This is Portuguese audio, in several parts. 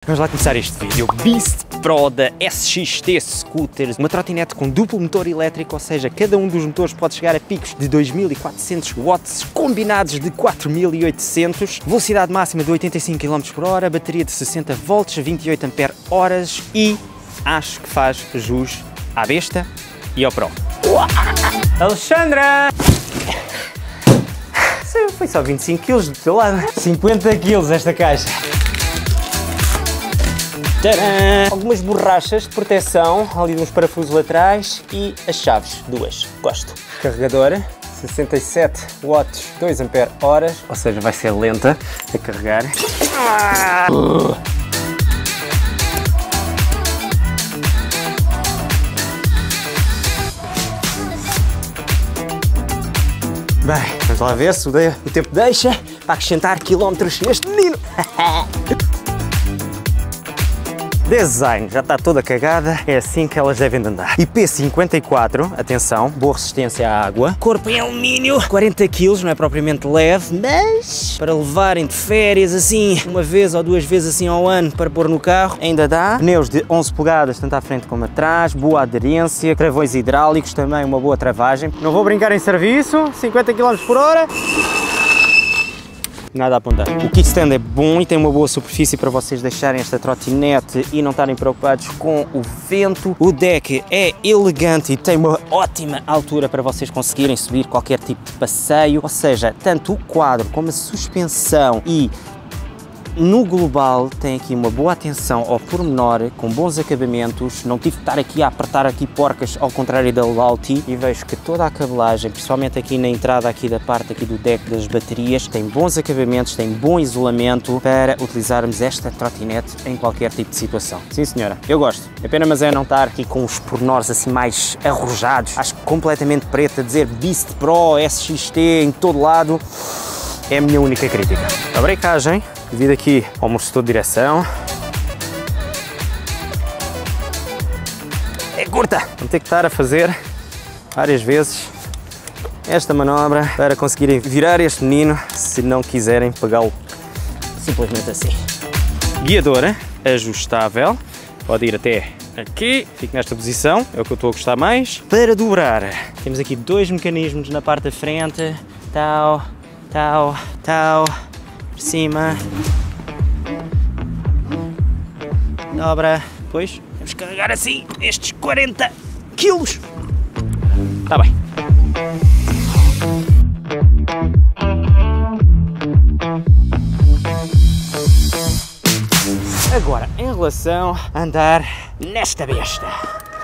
Vamos lá começar este vídeo. Beast Pro da SXT Scooters, uma trotinete com duplo motor elétrico, ou seja, cada um dos motores pode chegar a picos de 2400 watts, combinados de 4800, velocidade máxima de 85 km/h, bateria de 60 volts, 28 Ah e acho que faz jus à besta e ao Pro. Alexandra! Foi só 25 kg do teu lado. 50 kg esta caixa. Tcharam! Algumas borrachas de proteção, ali nos parafusos laterais e as chaves, duas. Gosto. Carregador, 67 watts, 2 Ah, ou seja, vai ser lenta a carregar. Bem, vamos lá ver se o tempo deixa para acrescentar quilómetros neste menino. Design, já está toda cagada, é assim que elas devem de andar. IP54, atenção, boa resistência à água. Corpo em alumínio, 40 kg, não é propriamente leve, mas para levarem de férias assim, uma vez ou duas vezes assim ao ano para pôr no carro, ainda dá. Pneus de 11 polegadas, tanto à frente como atrás, boa aderência, travões hidráulicos, também uma boa travagem. Não vou brincar em serviço, 50 km/h. Nada a apontar. O kickstand é bom e tem uma boa superfície para vocês deixarem esta trotinete e não estarem preocupados com o vento. O deck é elegante e tem uma ótima altura para vocês conseguirem subir qualquer tipo de passeio, ou seja, tanto o quadro como a suspensão e no global tem aqui uma boa atenção ao pormenor, com bons acabamentos. Não tive que estar aqui a apertar aqui porcas, ao contrário da Lauti, e vejo que toda a cabelagem, principalmente aqui na entrada aqui da parte aqui do deck das baterias, tem bons acabamentos, tem bom isolamento para utilizarmos esta trotinete em qualquer tipo de situação. Sim senhora, eu gosto. A pena mas é não estar aqui com os pormenores assim mais arrojados. Acho que completamente preto, a dizer Beast Pro, SXT em todo lado, é a minha única crítica. A brecagem, devido aqui ao amortecedor de direção, é curta. Vamos ter que estar a fazer várias vezes esta manobra para conseguirem virar este menino, se não quiserem pegá-lo simplesmente assim. Guiadora ajustável, pode ir até aqui, fico nesta posição, é o que eu estou a gostar mais. Para dobrar, temos aqui dois mecanismos na parte da frente, tal, por cima, dobra, depois vamos carregar assim estes 40 kg. Está bem. Agora, em relação a andar nesta besta,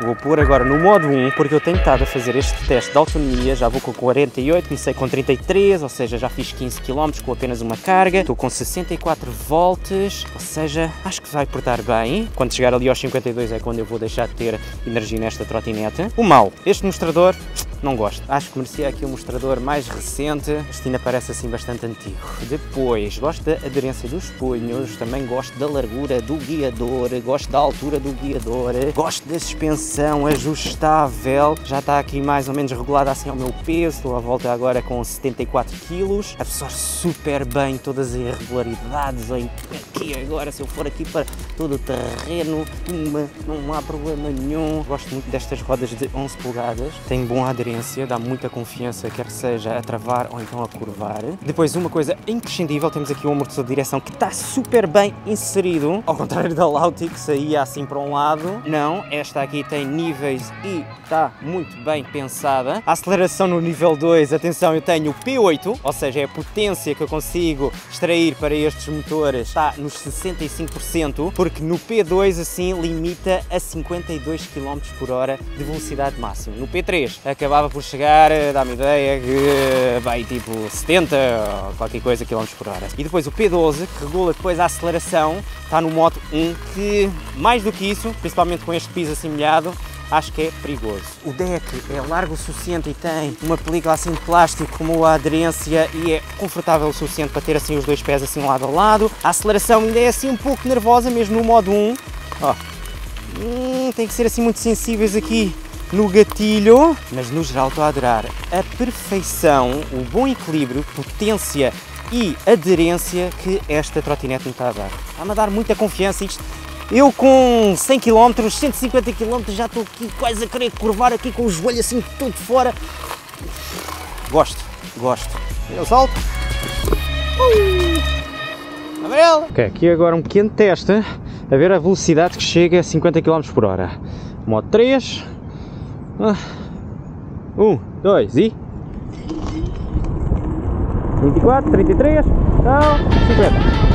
vou pôr agora no modo 1, porque eu tenho estado a fazer este teste de autonomia, já vou com 48, comecei com 33, ou seja, já fiz 15 km com apenas uma carga, estou com 64 volts, ou seja, acho que vai portar bem. Quando chegar ali aos 52 é quando eu vou deixar de ter energia nesta trotinete. O mal, este mostrador, não gosto. Acho que merecia aqui um mostrador mais recente. Este ainda parece assim bastante antigo. Depois, gosto da aderência dos punhos, também gosto da largura do guiador, gosto da altura do guiador, gosto da suspensão ajustável. Já está aqui mais ou menos regulada assim ao meu peso. Estou à volta agora com 74 kg. Absorve super bem todas as irregularidades. Aqui agora, se eu for aqui para todo o terreno, não há problema nenhum. Gosto muito destas rodas de 11 polegadas. Tem boa aderência, dá muita confiança, quer seja a travar ou então a curvar. Depois, uma coisa imprescindível, temos aqui um amortecedor de direção que está super bem inserido, ao contrário da Lauti que saía assim para um lado. Não, esta aqui tem níveis e está muito bem pensada. A aceleração no nível 2, atenção, eu tenho o P8, ou seja, é a potência que eu consigo extrair para estes motores, está nos 65%, porque no P2 assim limita a 52 km/h de velocidade máxima. No P3 acabava por chegar, dá-me ideia, que vai tipo 70 ou qualquer coisa km/h. E depois o P12, que regula depois a aceleração, está no modo 1, que mais do que isso, principalmente com este piso assim molhado, acho que é perigoso. O deck é largo o suficiente e tem uma película assim de plástico com uma aderência e é confortável o suficiente para ter assim os dois pés assim lado a lado. A aceleração ainda é assim um pouco nervosa, mesmo no modo 1. Ó, tem que ser assim muito sensíveis aqui no gatilho, mas no geral estou a adorar a perfeição, o bom equilíbrio, potência e aderência que esta trotinete me está a dar. Está-me a dar muita confiança isto. Eu com 100 km, 150 km já estou aqui quase a querer curvar aqui com o joelho assim todo fora. Gosto. Eu salto. Amarelo. Ok, aqui agora um pequeno teste a ver a velocidade que chega a 50 km por hora. Modo 3. 1, 2 e... 24, 33, não, 50.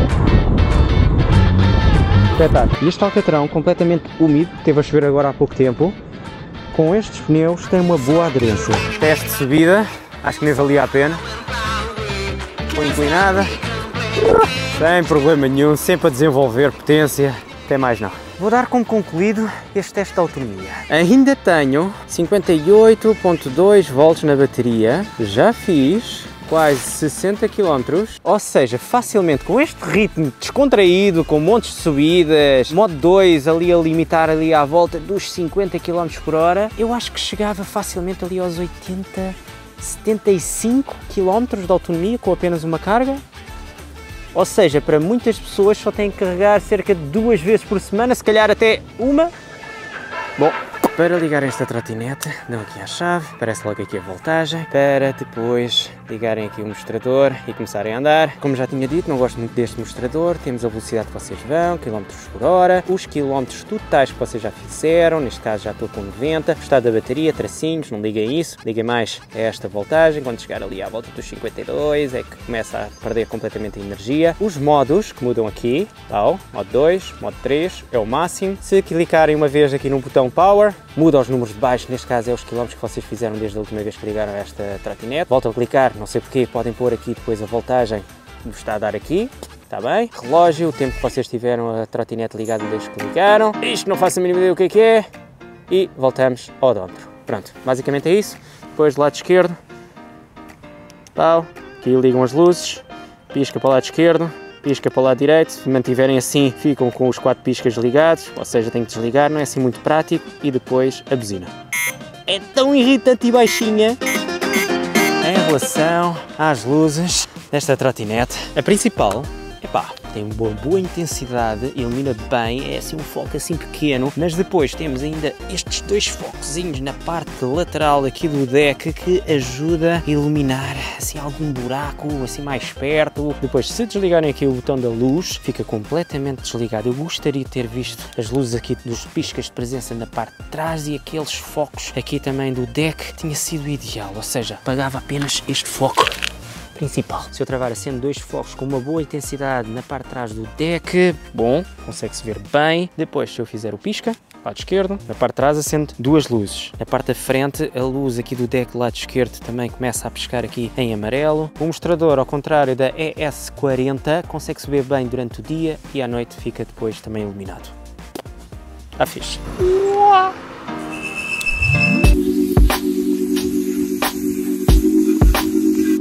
Espetáculo. Este alcatrão completamente úmido, teve a chover agora há pouco tempo, com estes pneus tem uma boa aderência. Teste de subida, acho que nem valia a pena. Foi inclinada, sem problema nenhum, sempre a desenvolver potência, até mais não. Vou dar como concluído este teste de autonomia. Ainda tenho 58.2 volts na bateria, já fiz quase 60 km, ou seja, facilmente com este ritmo descontraído, com montes de subidas, modo 2 ali a limitar ali à volta dos 50 km por hora, eu acho que chegava facilmente ali aos 80, 75 km de autonomia com apenas uma carga. Ou seja, para muitas pessoas só têm que carregar cerca de 2 vezes por semana, se calhar até uma. Bom, para ligar esta trotinete, dão aqui a chave, aparece logo aqui a voltagem, para depois ligarem aqui o mostrador e começarem a andar. Como já tinha dito, não gosto muito deste mostrador, temos a velocidade que vocês vão, quilómetros por hora, os quilómetros totais que vocês já fizeram, neste caso já estou com 90, o estado da bateria, tracinhos, não liguem isso, liguem mais a esta voltagem, quando chegar ali à volta dos 52 é que começa a perder completamente a energia. Os modos que mudam aqui, tal, modo 2, modo 3, é o máximo. Se clicarem uma vez aqui no botão Power, muda os números de baixo, neste caso é os quilómetros que vocês fizeram desde a última vez que ligaram a esta trotinete. Voltam a clicar, não sei porquê, podem pôr aqui depois a voltagem que vos está a dar aqui, está bem? Relógio, o tempo que vocês tiveram a trotinete ligada desde que ligaram. Isto não faço a mínima ideia o que é. E voltamos ao odómetro. Pronto, basicamente é isso. Depois do lado esquerdo, pau, aqui ligam as luzes, pisca para o lado esquerdo, pisca para o lado direito. Se mantiverem assim, ficam com os 4 piscas ligados, ou seja, tem que desligar, não é assim muito prático. E depois a buzina. É tão irritante e baixinha. Em relação às luzes desta trotinete, a principal, epá, tem uma boa intensidade, ilumina bem, é assim um foco assim pequeno, mas depois temos ainda estes 2 focozinhos na parte lateral aqui do deck que ajuda a iluminar assim algum buraco assim mais perto. Depois, se desligarem aqui o botão da luz, fica completamente desligado. Eu gostaria de ter visto as luzes aqui dos piscas de presença na parte de trás e aqueles focos aqui também do deck, tinha sido ideal, ou seja, apagava apenas este foco principal. Se eu travar acendo 2 focos com uma boa intensidade na parte de trás do deck, bom, consegue-se ver bem. Depois, se eu fizer o pisca, lado esquerdo, na parte de trás acendo 2 luzes. Na parte da frente, a luz aqui do deck lado esquerdo também começa a piscar aqui em amarelo. O mostrador, ao contrário da ES40, consegue-se ver bem durante o dia e à noite fica depois também iluminado. Está fixe.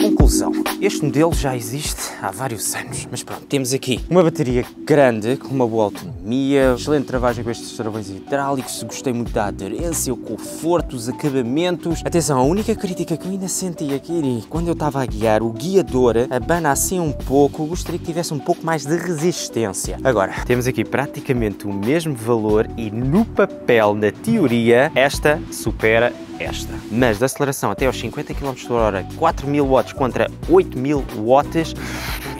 Conclusão, este modelo já existe há vários anos, mas pronto, temos aqui uma bateria grande, com uma boa autonomia, excelente travagem com estes travões hidráulicos, gostei muito da aderência, o conforto, os acabamentos. Atenção, a única crítica que eu ainda senti aqui, quando eu estava a guiar, o guiador abana assim um pouco, gostaria que tivesse um pouco mais de resistência. Agora, temos aqui praticamente o mesmo valor e no papel, na teoria, esta supera esta. Mas da aceleração até aos 50 km por hora, 4000 watts contra 8000 watts,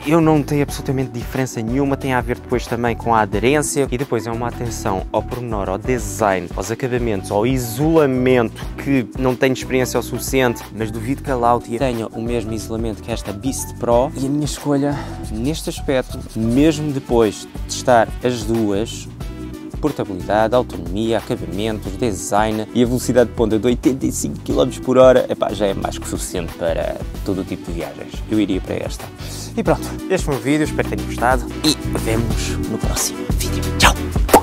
eu não notei absolutamente diferença nenhuma. Tem a ver depois também com a aderência e depois é uma atenção ao pormenor, ao design, aos acabamentos, ao isolamento, que não tenho experiência o suficiente, mas duvido que a Lautia tenha o mesmo isolamento que esta Beast Pro. E a minha escolha neste aspecto, mesmo depois de testar as duas, portabilidade, autonomia, acabamentos, design e a velocidade de ponta de 85 km por hora, epá, já é mais que suficiente para todo o tipo de viagens. Eu iria para esta. E pronto, este foi o vídeo, espero que tenham gostado e vemos no próximo vídeo. Tchau!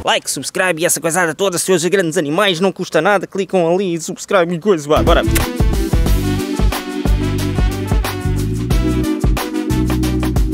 Like, subscribe e essa coisada toda, seus grandes animais, não custa nada, clicam ali e subscribe e coisa, bora!